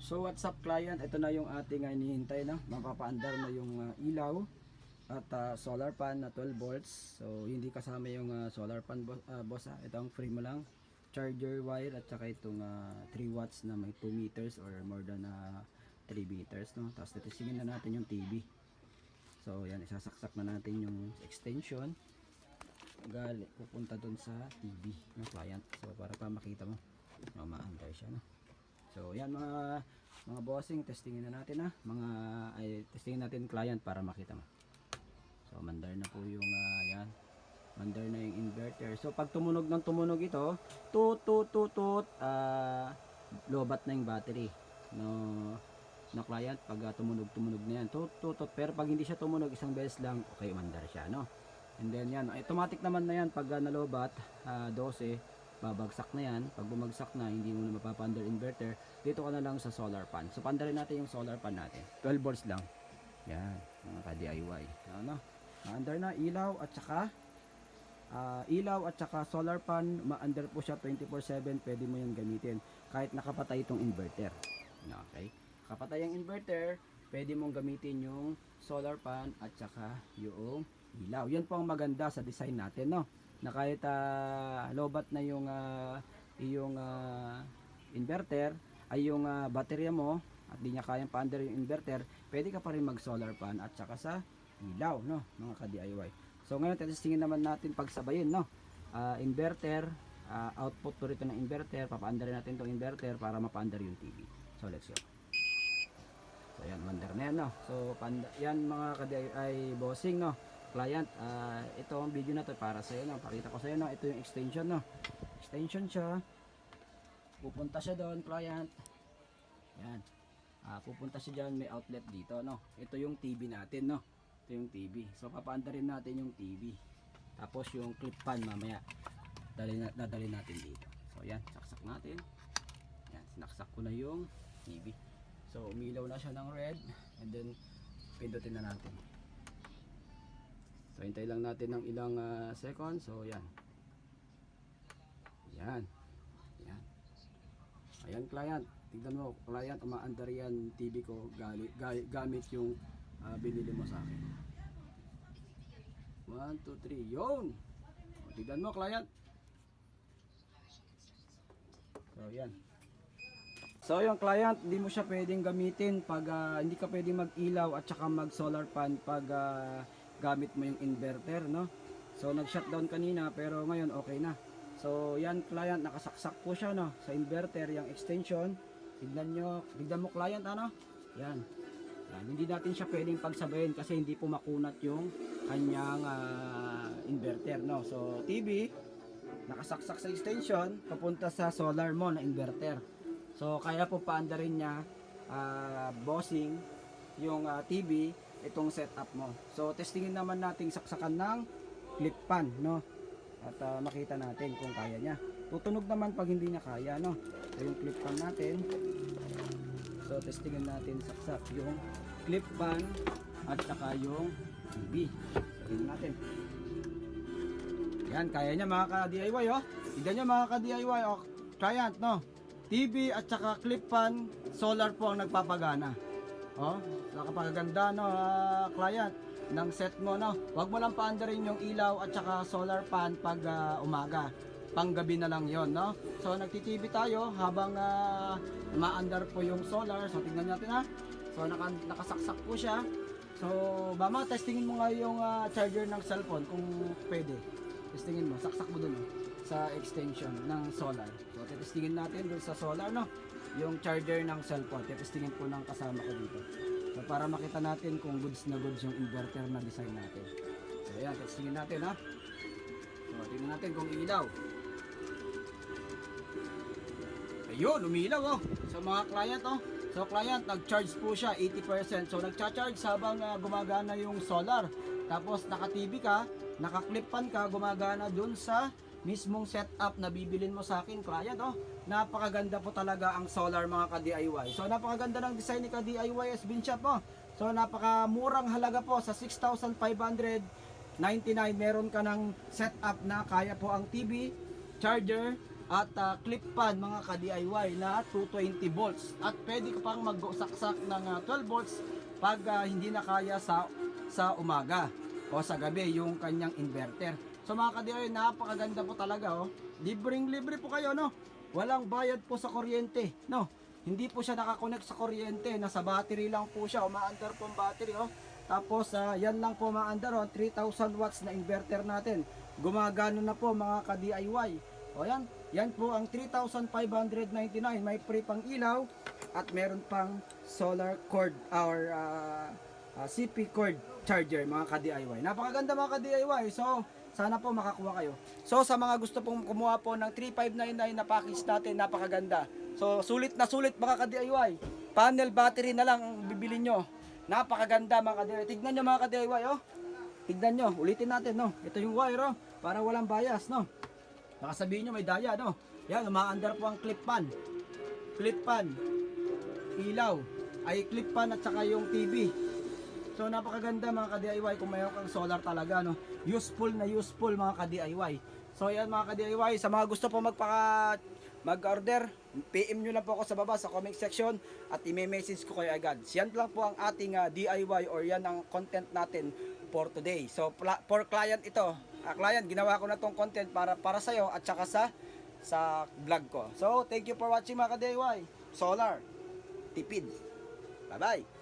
So what's up client, ito na yung ating hinihintay na mapapaandar na yung ilaw at solar pan na 12 volts. So hindi kasama yung solar pan boss ito ang free mo lang, charger wire at saka itong 3 watts na may 2 meters or more than 3 meters no. Tapos titisingin na natin yung TV. So yan, isasaksak na natin yung extension pupunta dun sa TV ng client. So para pa makita mo maandar siya no. So yan mga bossing, testingin na natin testingin natin client para makita mo. So mandar na po yung yan. Mandar na yung inverter. So pag tumunog ng tumunog ito, tut lobat na yung battery. No client, pag tumunog na yan, tut. Pero pag hindi siya tumunog isang beses lang, okay, mandar siya no. And then yan, automatic naman na yan pag nalobat 12, babagsak na yan. Pag bumagsak na, hindi mo na mapapandar inverter, dito ka na lang sa solar pan. So pandarin natin yung solar pan natin, 12 volts lang yan, mga ka-DIY ano? Maandar na ilaw at saka solar pan. Maandar po siya 24/7, pwede mo yung gamitin kahit nakapatay itong inverter. Okay, kapatay ang inverter, pwede mong gamitin yung solar pan at saka yung ilaw. Yan po ang maganda sa design natin no, na kahit lobat na yung inverter ay yung baterya mo at di niya kayang paandar yung inverter, pwede ka pa rin mag solar pan at saka sa ilaw no, mga ka-DIY. So ngayon testingin naman natin pagsabayin no, inverter, output po rito ng inverter, papaandarin natin itong inverter para mapaandar yung TV. So let's go. So yan, mandar na yan no. So yan mga ka-DIY bossing no, client, ito ang video na to para sa iyo no. Pakita ko sa iyo no, ito yung extension no. Extension siya. Pupunta siya doon client. Yan. Pupunta siya diyan, may outlet dito no. Ito yung TV natin no. Ito yung TV. So papaandarin natin yung TV. Tapos yung clip pan mamaya dadalhin natin dito. So yan, saksak natin. Yan, sinaksak ko na yung TV. So umilaw na siya ng red and then pindutin na natin. So hintay lang natin ng ilang seconds. So yan. Yan. Yan. Ayan client. Tignan mo client, umaandar yan TV ko gamit yung binili mo sa akin. 1, 2, 3. Yun. Tignan mo client. So yan. So yung client, hindi mo siya pwedeng gamitin pag hindi ka pwedeng mag-ilaw at saka mag-solar pan pag gamit mo yung inverter no. So nag-shutdown kanina pero ngayon okay na. So yan client, nakasaksak po siya no sa inverter yung extension. Tignan mo client ano? Yan. Yan, hindi natin siya pwedeng pagsabayin kasi hindi po makunat yung kanyang inverter no. So TV nakasaksak sa extension papunta sa solar mo na inverter. So kaya po paandarin niya bossing yung TV itong setup mo. So testingin naman nating saksakan ng clip pan no. At makita natin kung kaya niya. Tutunog naman pag hindi niya kaya no. So yung clip pan natin. So testingin natin saksak yung clip pan at saka yung TV. So tingnan natin. Yan, kaya niya mga ka-DIY oh. Tignan niyo mga ka-DIY oh. Client no. TV at saka clip pan, solar po ang nagpapagana. Oh, nakapaganda no client ng set mo no. Huwag mo lang paandarin yung ilaw at saka solar pan pag umaga. Panggabi na lang 'yon no. So nagti-TV tayo habang maandar po yung solar. So tingnan natin ha. So nakasaksak po siya. So bama testingin mo nga yung charger ng cellphone kung pwede. Testingin mo, saksak mo dun sa extension ng solar. So testingin natin dun sa solar no, yung charger ng cellphone. Testingin po ng kasama ko dito. So para makita natin kung goods na goods yung inverter na design natin. So ayan, testingin natin ha. So tingnan natin kung ilaw. Ayun, umilaw oh. So mga client oh. So client, nag-charge po siya 80%. So nagcha-charge habang gumagana yung solar. Tapos naka-TV ka, naka-clip pan ka, gumagana dun sa mismong setup na bibilin mo sa akin client oh. Napakaganda po talaga ang solar mga ka-DIY. So napakaganda ng design ni ka-DIY SBin Shop oh. So napakamurang halaga po sa 6,599 meron ka ng setup na kaya po ang TV, charger, at clip fan mga ka-DIY na 220 volts. At pwede ka pang magsaksak ng 12 volts pag hindi na kaya sa umaga o sa gabi yung kanyang inverter. So mga ka-DIY, napakaganda po talaga oh. Libreng-libre po kayo no. Walang bayad po sa kuryente, no. Hindi po siya nakakonect sa kuryente, nasa battery lang po siya, umaandar po ang battery oh. Tapos yan lang po maandar oh, 3,000 watts na inverter natin. Gumagano na po mga ka-DIY. O yan po ang 3,599, may free pang ilaw at meron pang solar cord or CP cord charger mga ka-DIY. Napakaganda mga ka-DIY. So sana po makakuha kayo. So sa mga gusto pong kumuha po ng 3,599 na package natin, napakaganda. So sulit na sulit mga ka-DIY. Panel battery na lang ang bibili nyo. Napakaganda mga ka-DIY. Tignan nyo mga ka-DIY oh. Tignan nyo, ulitin natin no. Ito yung wire oh, para walang bias no. Baka sabihin nyo may daya no. Yan, umaandar po ang clip fan. Clip fan, ilaw, ay clip fan at saka yung TV. So napakaganda mga ka-DIY kung mayroon kang solar talaga no. Useful na useful mga ka-DIY. So yan mga ka-DIY, sa mga gusto po mag-order, PM nyo lang po ako sa baba sa comment section at i-message ko kayo agad. Yan lang po ang ating DIY or yan ang content natin for today. So for client ito, client, ginawa ko na tong content para sa iyo at saka sa vlog ko. So thank you for watching mga ka-DIY. Solar, tipid. Bye bye.